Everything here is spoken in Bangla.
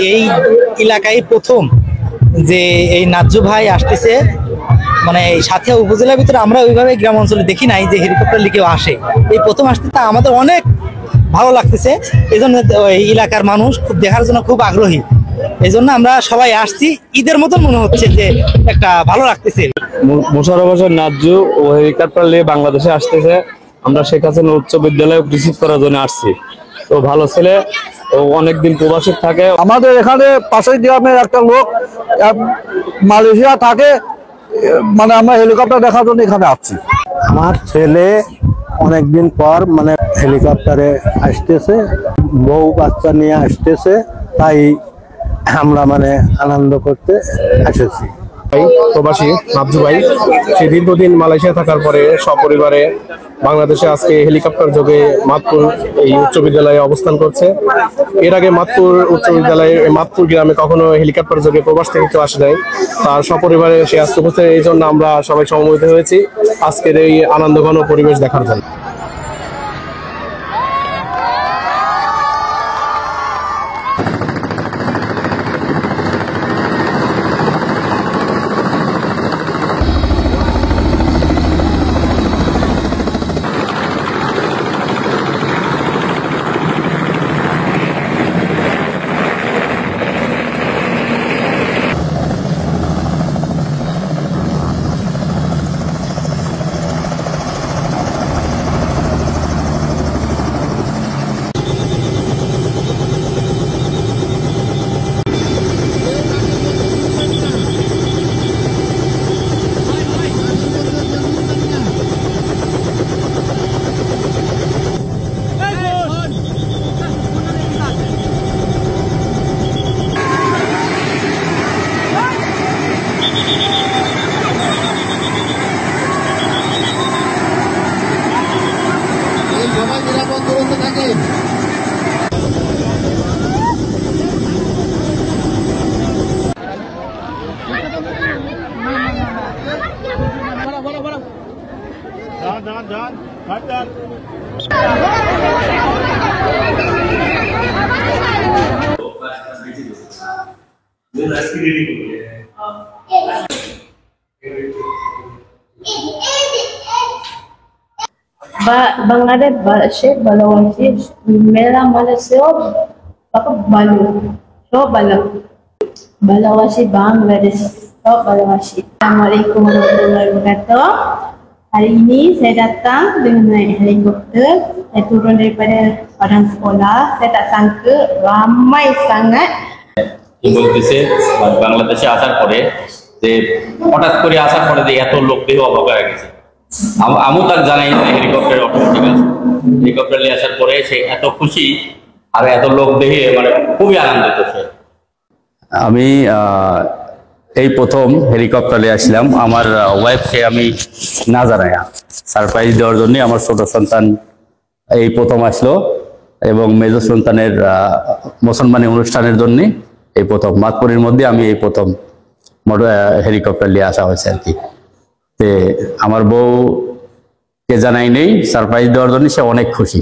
এই এলাকায় প্রথম যে এই নাজ্জু ভাই আসতেছে, মানে সাথিয়া উপজেলার ভিতরে আমরা ওইভাবে গ্রাম অঞ্চলে দেখি নাই যে হেলিকপ্টার লিখেও আসে, এই প্রথম আসতে তা আমাদের অনেক ভালো লাগতেছে। এই জন্য ওই এলাকার মানুষ খুব দেখার জন্য খুব আগ্রহী, এই জন্য আমরা সবাই আসছি। ঈদের মতন মনে হচ্ছে যে একটা ভালো লাগতেছে। মোশাররফ হোসেন নাজ্জু ও হেলিকপ্টার নিয়ে বাংলাদেশে আসতেছে। আমরা শেখ হাসিনা উচ্চ বিদ্যালয়ে রিসিভ করার জন্য আসছি। তো ভালো ছেলে, ও অনেকদিন প্রবাসী থাকে। আমাদের এখানে পাশের গ্রামের একটা লোক মালয়েশিয়া থাকে, মানে আমরা হেলিকপ্টার দেখার জন্য এখানে আসছি। আমার ছেলে অনেকদিন পর মানে হেলিকপ্টারে আসতেছে, বউ বাচ্চা নিয়ে আসতেছে, তাই আমরা মানে আনন্দ করতে এসেছি। প্রবাসী নাজ্জু ভাই সে দীর্ঘদিন মালয়েশিয়া থাকার পরে সপরিবারে বাংলাদেশে আজকে হেলিকপ্টার যোগে মাদপুর এই উচ্চ বিদ্যালয়ে অবস্থান করছে। এর আগে মাদপুর উচ্চ বিদ্যালয়ে মাদপুর গ্রামে কখনো হেলিকপ্টার যোগে প্রবাস থেকে কেউ আসে নাই। তার সপরিবারে সে আজকে উপস্থিত, এই জন্য আমরা সবাই সমবেত হয়েছি আজকের এই আনন্দঘন পরিবেশ দেখার জন্য। Bangladesh balawasi mera Malaysia balu so balawasi Bangladesh so balawasi. Assalamualaikum warahmatullahi wabarakatuh. Hari ini saya datang dengan naik helikopter. Saya turun daripada padang sekolah. Saya tak sangka ramai sangat. বলতেছে বাংলাদেশে আসার পরে যে হঠাৎ করে আসার পরে যে এত লোক দেহ অবাক হয়ে গেছে। আমিও তার জানাই হেলিকপ্টার অটোমেটিক আছে, হেলিকপ্টার নিয়ে আসার পরে সে এত খুশি আর এত লোক দেখে মানে খুবই আনন্দিত সে। আমি এই প্রথম হেলিকপ্টারে আসলাম। আমার ওয়াইফকে আমি না জানাই সারপ্রাইজ দেওয়ার জন্য। আমার ছোট সন্তান এই প্রথম আসলো এবং মেজর সন্তানের মুসলমানি অনুষ্ঠানের জন্য এই প্রথম মাদপুরের মধ্যে আমি এই প্রথম হেলিকপ্টার নিয়ে আসা হয়েছে আর কি। আমার বউকে জানাই নেই, সারপ্রাইজ দেওয়ার জন্য সে অনেক খুশি।